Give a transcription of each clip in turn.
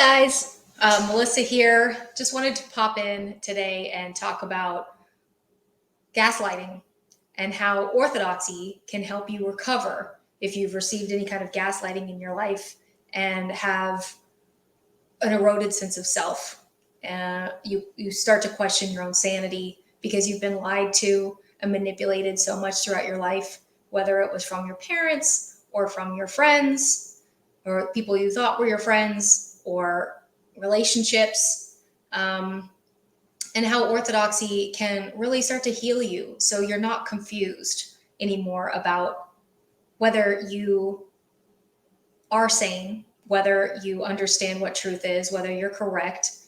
Guys, Melissa here. Just wanted to pop in today and talk about gaslighting and how orthodoxy can help you recover if you've received any kind of gaslighting in your life and have an eroded sense of self. You start to question your own sanity because you've been lied to and manipulated so much throughout your life, whether it was from your parents or from your friends or people you thought were your friends or relationships, and how orthodoxy can really start to heal you so you're not confused anymore about whether you are sane, whether you understand what truth is, whether you're correct.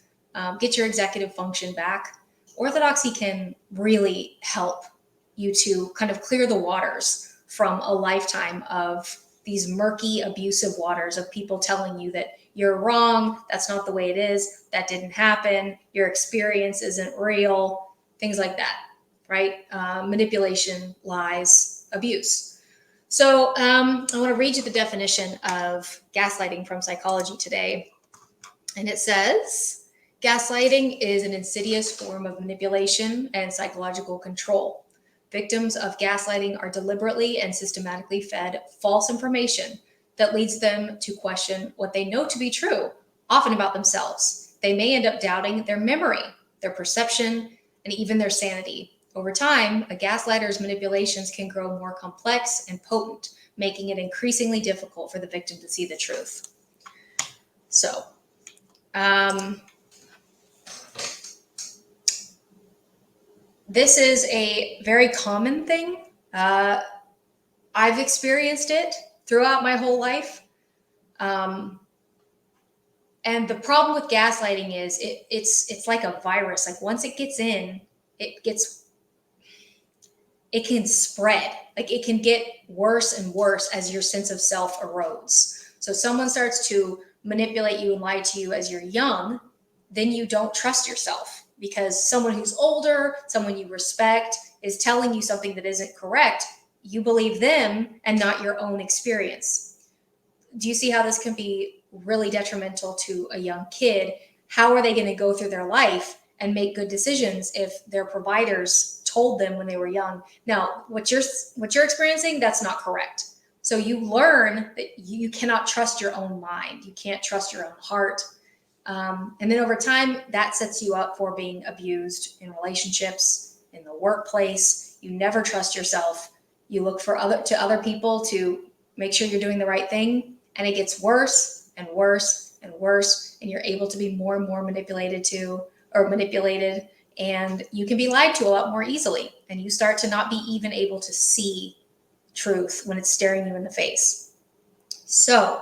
Get your executive function back. Orthodoxy can really help you to kind of clear the waters from a lifetime of these murky, abusive waters of people telling you that you're wrong, that's not the way it is, that didn't happen, your experience isn't real, things like that, right? Manipulation, lies, abuse. So I want to read you the definition of gaslighting from psychology today. And it says, gaslighting is an insidious form of manipulation and psychological control. Victims of gaslighting are deliberately and systematically fed false information that leads them to question what they know to be true, often about themselves. They may end up doubting their memory, their perception, and even their sanity. Over time, a gaslighter's manipulations can grow more complex and potent, making it increasingly difficult for the victim to see the truth. So, this is a very common thing. I've experienced it throughout my whole life. And the problem with gaslighting is it's like a virus. Like once it gets in, it can spread. Like it can get worse and worse as your sense of self erodes. So someone starts to manipulate you and lie to you as you're young, then you don't trust yourself because someone who's older, someone you respect, is telling you something that isn't correct. You believe them and not your own experience. Do you see how this can be really detrimental to a young kid? How are they going to go through their life and make good decisions if their providers told them when they were young? Now, what you're experiencing, that's not correct. So you learn that you cannot trust your own mind. You can't trust your own heart. And then over time, that sets you up for being abused in relationships, in the workplace. You never trust yourself. You look for other people to make sure you're doing the right thing. And it gets worse and worse and worse. And you're able to be more and more manipulated, and you can be lied to a lot more easily. And you start to not be even able to see truth when it's staring you in the face. So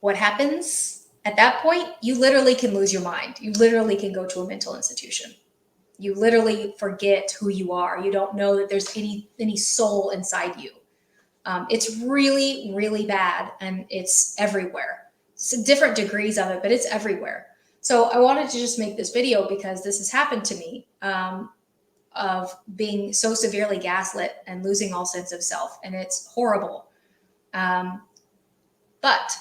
what happens at that point? You literally can lose your mind. You literally can go to a mental institution. You literally forget who you are. You don't know that there's any soul inside you. It's really, really bad, and it's everywhere. It's different degrees of it, but it's everywhere. So I wanted to just make this video because this has happened to me, of being so severely gaslit and losing all sense of self, and it's horrible. But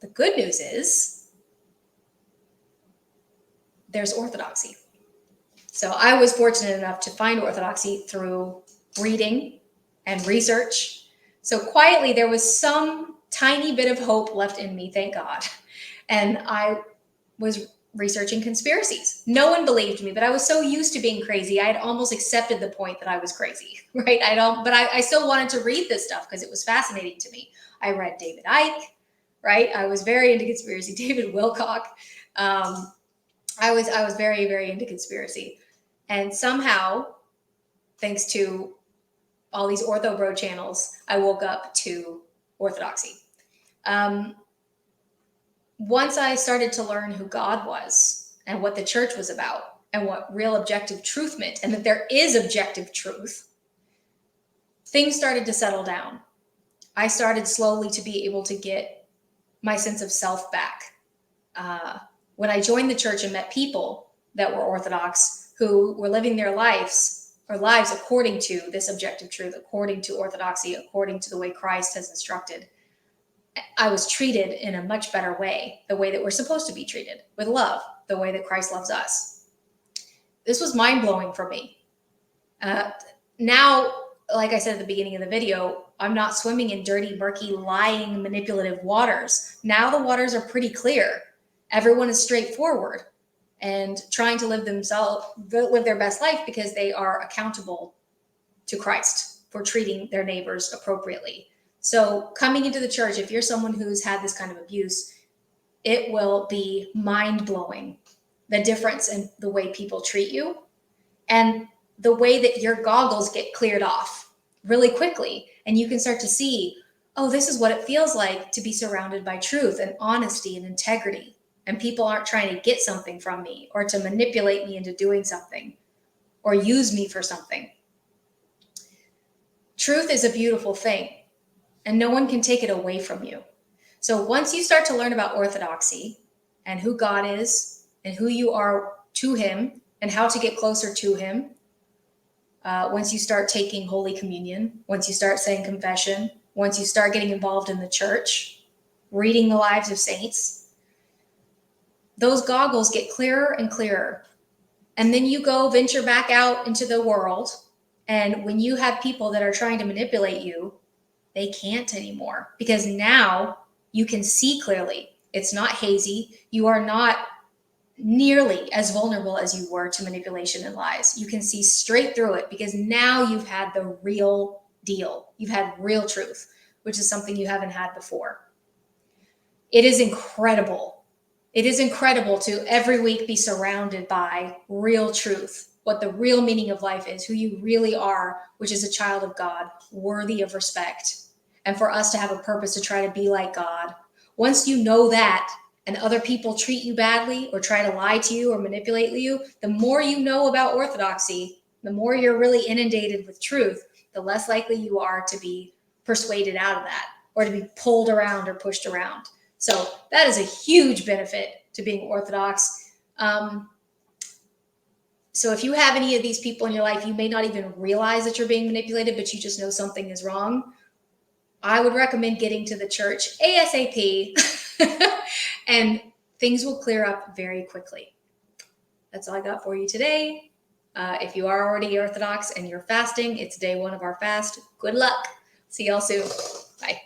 the good news is there's orthodoxy. So I was fortunate enough to find orthodoxy through reading and research. So quietly, there was some tiny bit of hope left in me, thank God. And I was researching conspiracies. No one believed me, but I was so used to being crazy. I had almost accepted the point that I was crazy, right? But I still wanted to read this stuff because it was fascinating to me. I read David Icke, right? I was very into conspiracy. David Wilcock. I was very, very into conspiracy. And somehow, thanks to all these Ortho Bro channels, I woke up to orthodoxy. Once I started to learn who God was and what the church was about and what real objective truth meant, and that there is objective truth, things started to settle down. I started slowly to be able to get my sense of self back. When I joined the church and met people that were Orthodox who were living their lives according to this objective truth, according to orthodoxy, according to the way Christ has instructed, I was treated in a much better way, the way that we're supposed to be treated, with love, the way that Christ loves us. This was mind blowing for me. Now, like I said at the beginning of the video, I'm not swimming in dirty, murky, lying, manipulative waters. Now the waters are pretty clear. Everyone is straightforward and trying to live their best life because they are accountable to Christ for treating their neighbors appropriately. So coming into the church, if you're someone who's had this kind of abuse, it will be mind-blowing, the difference in the way people treat you and the way that your goggles get cleared off really quickly. And you can start to see, oh, this is what it feels like to be surrounded by truth and honesty and integrity. And people aren't trying to get something from me or to manipulate me into doing something or use me for something. Truth is a beautiful thing, and no one can take it away from you. So once you start to learn about orthodoxy and who God is and who you are to him and how to get closer to him, once you start taking Holy Communion, once you start saying confession, once you start getting involved in the church, reading the lives of saints, those goggles get clearer and clearer. And then you go venture back out into the world. And when you have people that are trying to manipulate you, they can't anymore because now you can see clearly. It's not hazy. You are not nearly as vulnerable as you were to manipulation and lies. You can see straight through it because now you've had the real deal. You've had real truth, which is something you haven't had before. It is incredible. It is incredible to every week be surrounded by real truth, what the real meaning of life is, who you really are, which is a child of God, worthy of respect. And for us to have a purpose to try to be like God. Once you know that, and other people treat you badly or try to lie to you or manipulate you, the more you know about orthodoxy, the more you're really inundated with truth, the less likely you are to be persuaded out of that or to be pulled around or pushed around. So that is a huge benefit to being Orthodox. So if you have any of these people in your life, you may not even realize that you're being manipulated, but you just know something is wrong. I would recommend getting to the church ASAP and things will clear up very quickly. That's all I got for you today. If you are already Orthodox and you're fasting, it's day 1 of our fast. Good luck. See y'all soon. Bye.